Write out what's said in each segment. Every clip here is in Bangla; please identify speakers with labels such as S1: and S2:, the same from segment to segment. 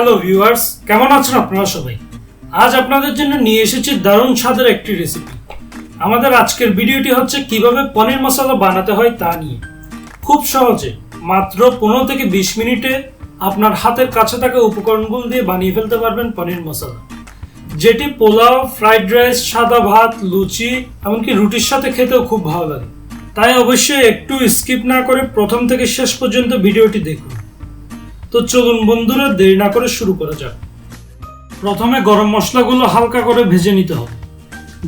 S1: হ্যালো ভিউয়ার্স, কেমন আছেন আপনারা সবাই? আজ আপনাদের জন্য নিয়ে এসেছি দারুণ স্বাদের একটি রেসিপি। আমাদের আজকের ভিডিওটি হচ্ছে কিভাবে পনির মশলা বানাতে হয় তা নিয়ে। খুব সহজে মাত্র 15 থেকে 20 মিনিটে আপনার হাতের কাছে থাকা উপকরণগুলো দিয়ে বানিয়ে ফেলতে পারবেন পনির মশলা, যেটি পোলাও, ফ্রাইড রাইস, সাদা ভাত, লুচি এমনকি রুটির সাথে খেতেও খুব ভালো লাগে। তাই অবশ্যই একটু স্কিপ না করে প্রথম থেকে শেষ পর্যন্ত ভিডিওটি দেখুন। তো চলুন বন্ধুরা, দেরি না করে শুরু করা যাক। প্রথমে গরম মশলাগুলো হালকা করে ভেজে নিতে হবে।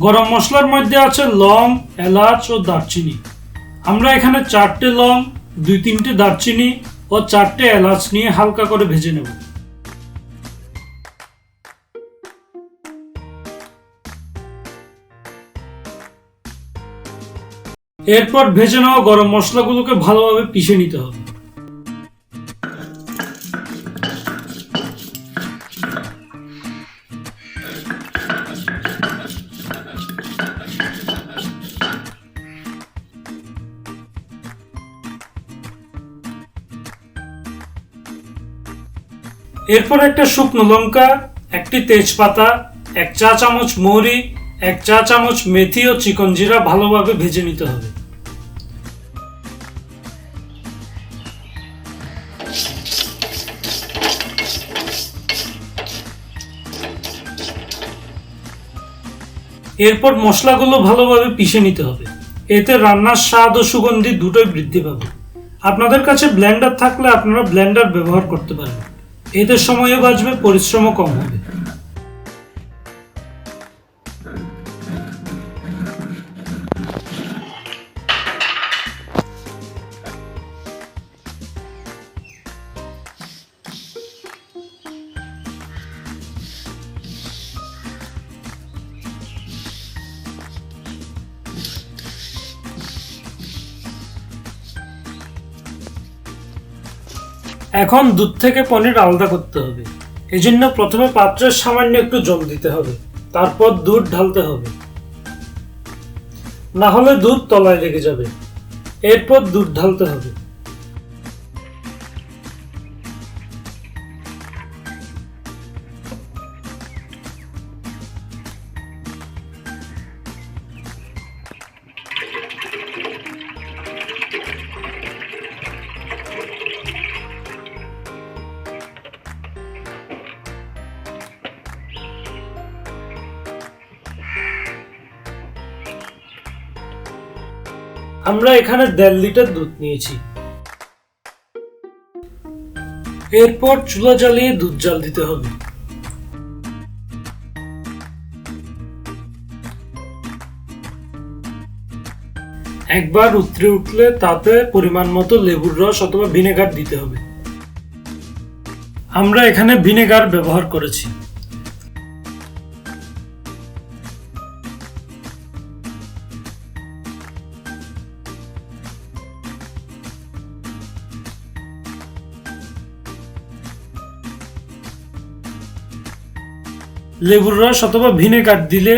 S1: গরম মশলার মধ্যে আছে লং, এলাচ ও দারচিনি। আমরা এখানে 4টে লং, 2-3টে দারচিনি ও 4টে এলাচ নিয়ে হালকা করে ভেজে নেব। এরপর ভেজে নেওয়া গরম মশলাগুলোকে ভালোভাবে পিষে নিতে হবে। এরপর একটা শুকনো লঙ্কা, একটি তেজপাতা, 1 চা চামচ মৌরি, 1 চা চামচ মেথি ও চিকন জিরা ভালোভাবে ভেজে নিতে হবে। এরপর মশলাগুলো ভালোভাবে পিষে নিতে হবে। এতে রান্নার স্বাদ ও সুগন্ধি দুটোই বৃদ্ধি পাবে। আপনাদের কাছে ব্লেন্ডার থাকলে আপনারা ব্লেন্ডার ব্যবহার করতে পারেন। এতে সময়ও বাঁচবে, পরিশ্রমও কম হবে। এখন দুধ থেকে পনির আলাদা করতে হবে। এজন্য প্রথমে পাত্রে সামান্য একটু জল দিতে হবে, তারপর দুধ ঢালতে হবে, না হলে দুধ তলায় লেগে যাবে। এরপর দুধ ঢালতে হবে। আমরা এখানে 1.5 লিটার দুধ নিয়েছি। এরপর চুলা জ্বালিয়ে দুধ জাল দিতে হবে। একবার উতরে উঠলে তাতে পরিমাণ মতো লেবুর রস অথবা ভিনেগার দিতে হবে। আমরা এখানে ভিনেগার ব্যবহার করেছি। লেবুর রস অথবা ভিনেগার দিলে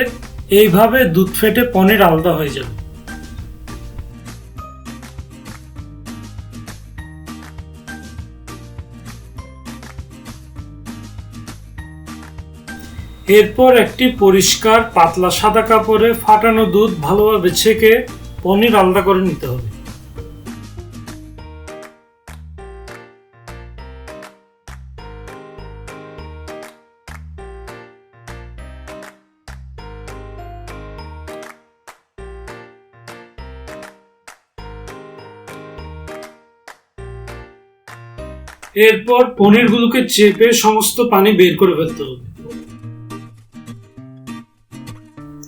S1: এইভাবে দুধ ফেটে পনির আলাদা হয়ে যাবে। এরপর একটি পরিষ্কার পাতলা সাদা কাপড়ে ফাটানো দুধ ভালোভাবে ছেঁকে পনির আলাদা করে নিতে হবে। এরপর পনিরগুলোকে চেপে সমস্ত পানি বের করে ফেলতে হবে।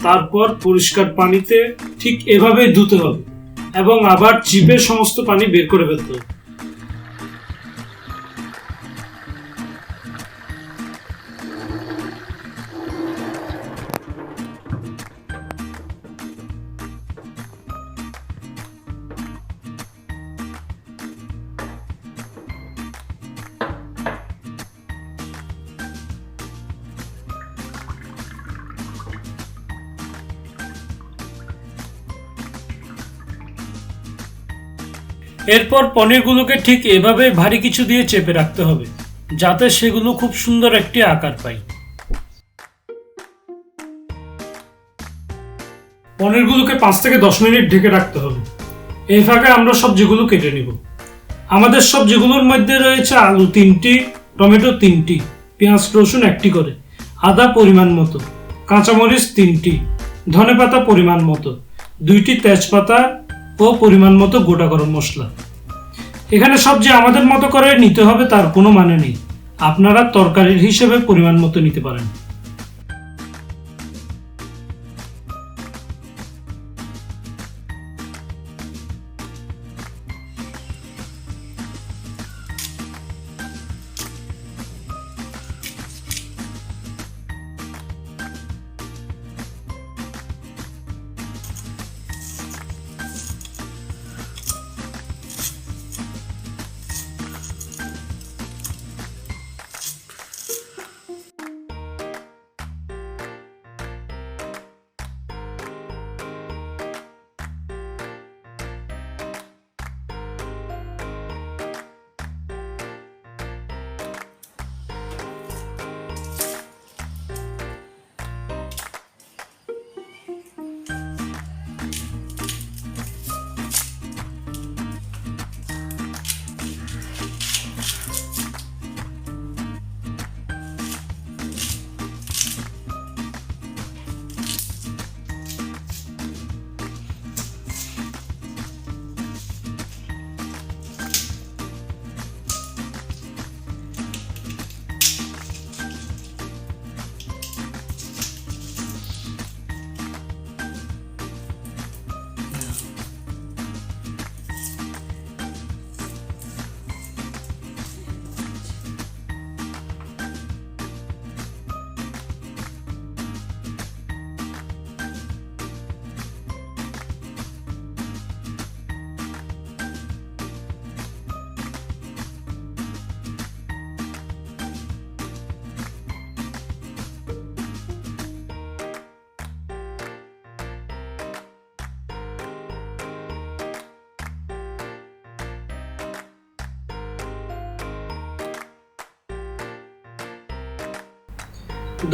S1: তারপর পরিষ্কার পানিতে ঠিক এভাবেই ধুতে হবে এবং আবার চিপে সমস্ত পানি বের করে ফেলতে হবে। এরপর পনিরগুলোকে ঠিক এভাবে ভারী কিছু দিয়ে চেপে রাখতে হবে, যাতে সেগুলো খুব সুন্দর একটি আকার পায়। পনিরগুলোকে 5 থেকে 10 মিনিট ঢেকে রাখতে হবে। এই ফাঁকে আমরা সবজিগুলো কেটে নিব। আমাদের সবজিগুলোর মধ্যে রয়েছে আলু 3টি, টমেটো 3টি, পেঁয়াজ রসুন 1টি করে, আদা পরিমাণ মতো, কাঁচামরিচ 3টি, ধনেপাতা পরিমাণ মতো, 2টি তেজপাতা ও পরিমাণ মতো গোটা গরম মশলা। এখানে সবজি আমাদের মতো করে নিতে হবে তার কোনো মানে নেই, আপনারা তরকারির হিসেবে পরিমাণ মতো নিতে পারেন।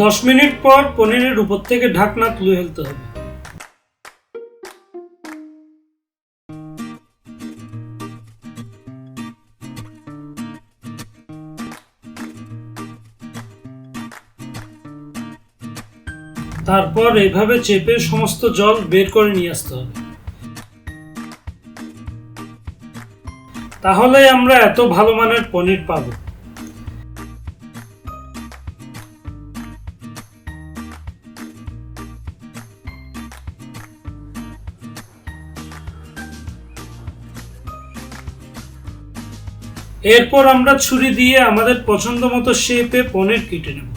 S1: 10 মিনিট পর পনিরের উপর থেকে ঢাকনা তুলে ফেলতে হবে। তারপর এভাবে চেপে সমস্ত জল বের করে নিয়ে আসতে হবে। তাহলে আমরা এত ভালো মানের পনির পাবো। এরপর আমরা ছুরি দিয়ে আমাদের পছন্দ মতো শেপে পনির কেটে নেব।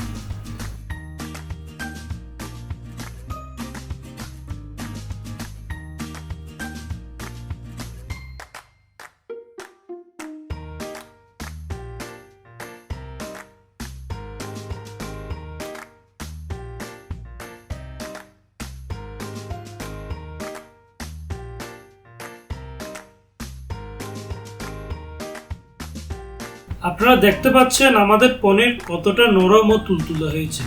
S1: আপনারা দেখতে পাচ্ছেন আমাদের পনির কতটা নরম ও তুলতুলে হয়েছে।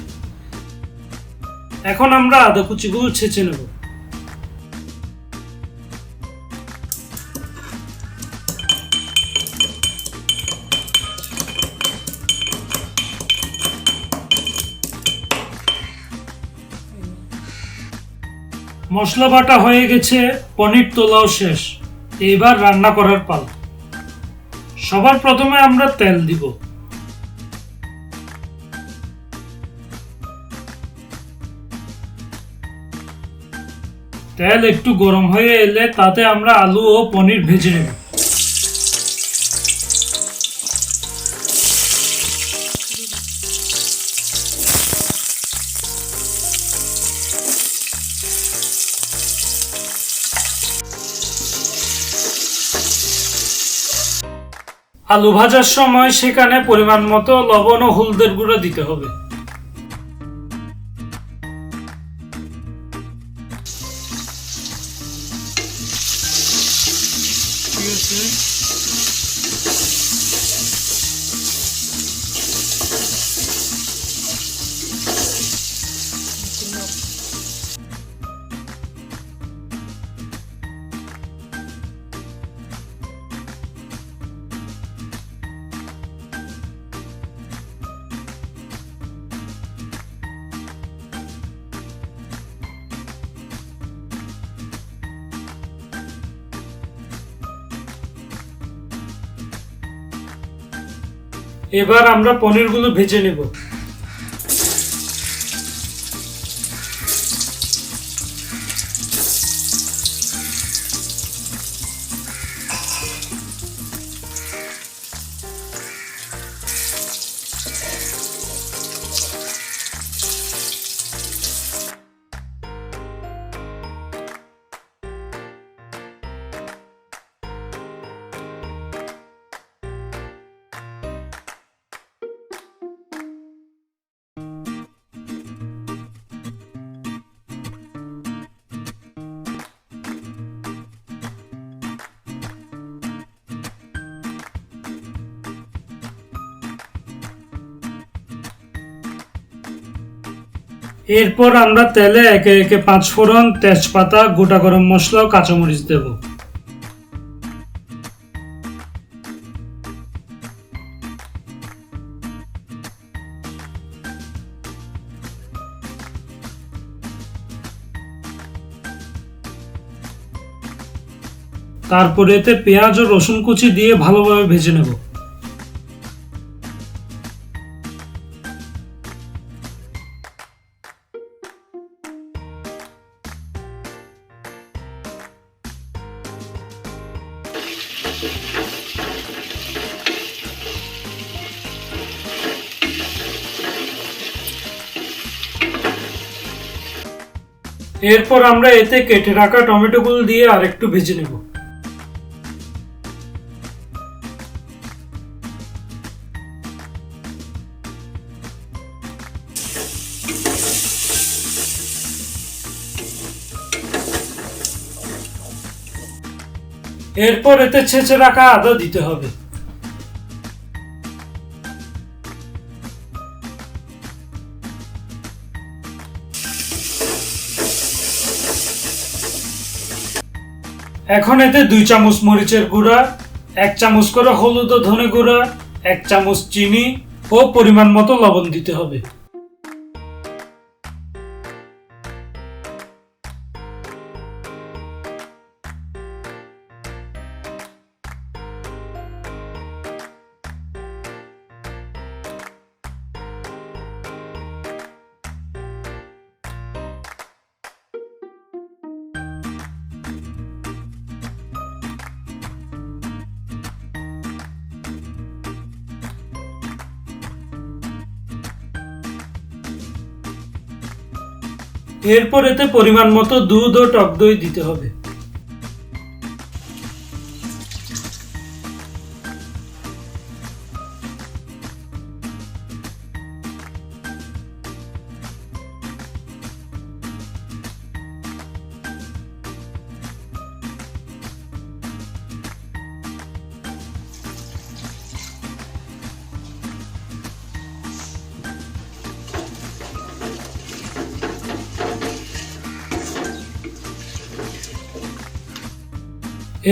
S1: এখন আমরা আদা কুচিগুলো ছেঁচে নেব। মশলা বাটা হয়ে গেছে, পনির তোলাও শেষ। এবার রান্না করার পালা। সবার প্রথমে আমরা তেল দিব। তেল একটু গরম হয়ে এলে তাতে আমরা আলু ও পনির ভেজে নেব। আলু ভাজার সময় সেখানে পরিমাণ মতো লবণ ও হলুদের গুঁড়ো দিতে হবে। এবার আমরা পনিরগুলো ভেজে নেব। এরপর আমরা তেলে একে একে 5 ফোড়ন, তেজপাতা, গোটা গরম মশলা ও কাঁচামরিচ দেব। তারপরে এতে পেঁয়াজ ও রসুন কুচি দিয়ে ভালোভাবে ভেজে নেব। এরপর আমরা এতে কেটে রাখা টমেটোগুলো দিয়ে আরেকটু ভেজে নেব। এরপর এতে ছেঁচে রাখা আদা দিতে হবে। এখন এতে 2 চামচ মরিচের গুঁড়া, 1 চামচ করে হলুদ ও ধনে গুঁড়া, 1 চামচ চিনি ও পরিমাণ মতো লবণ দিতে হবে। এরপর এতে পরিমাণ মতো দুধ ও টক দই দিতে হবে।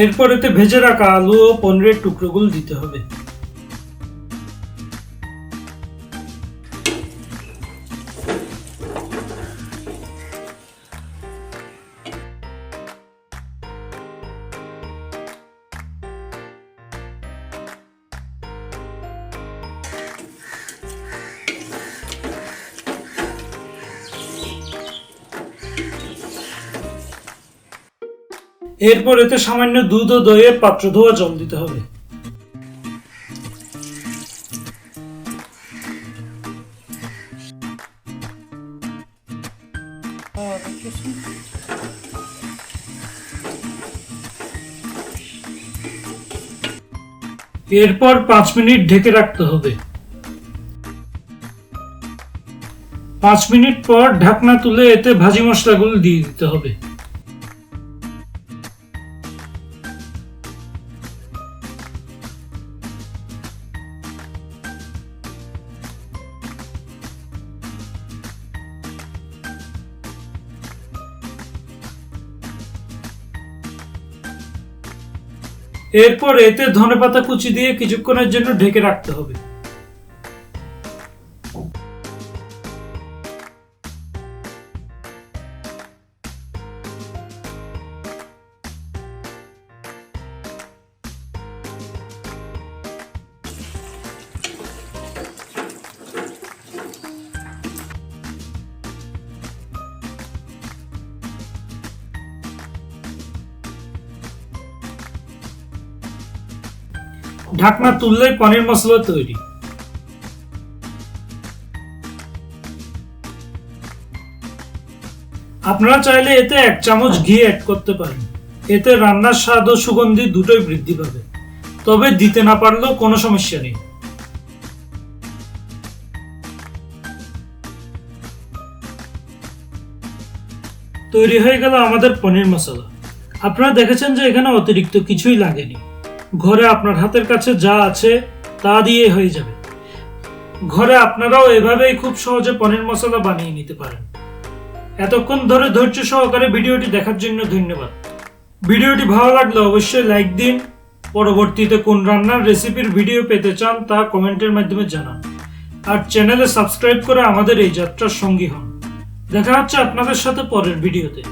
S1: এরপর এতে ভেজে রাখা আলু ও পনিরের টুকরোগুলো দিতে হবে। এরপর এতে সামান্য দুধ ও দইয়ের পাত্র ধোয়া জল দিতে হবে। এরপর 5 মিনিট ঢেকে রাখতে হবে। 5 মিনিট পর ঢাকনা তুলে এতে ভাজি মশলাগুলো দিয়ে দিতে হবে। এরপর এতে ধনেপাতা কুচি দিয়ে কিছুক্ষণের জন্য ঢেকে রাখতে হবে। ঢাকনা তুললেই পনির মশলা তৈরি। আপনারা চাইলে এতে 1 চামচ ঘি অ্যাড করতে পারেন। এতে রান্নার স্বাদ ও সুগন্ধি দুটোই বৃদ্ধি পাবে। তবে দিতে না পারলেও কোনো সমস্যা নেই। তৈরি হয়ে গেল আমাদের পনির মশলা। আপনারা দেখেছেন যে এখানে অতিরিক্ত কিছুই লাগেনি। ঘরে আপনার হাতের কাছে যা আছে তা দিয়ে হয়ে যাবে। ঘরে আপনারাও এভাবেই খুব সহজে পনির মশলা বানিয়ে নিতে পারেন। এতক্ষণ ধরে ধৈর্য সহকারে ভিডিওটি দেখার জন্য ধন্যবাদ। ভিডিওটি ভালো লাগলে অবশ্যই লাইক দিন। পরবর্তীতে কোন রান্নার রেসিপির ভিডিও পেতে চান তা কমেন্টের মাধ্যমে জানান। আর চ্যানেলে সাবস্ক্রাইব করে আমাদের এই যাত্রার সঙ্গী হন। দেখা হচ্ছে আপনাদের সাথে পরের ভিডিওতে।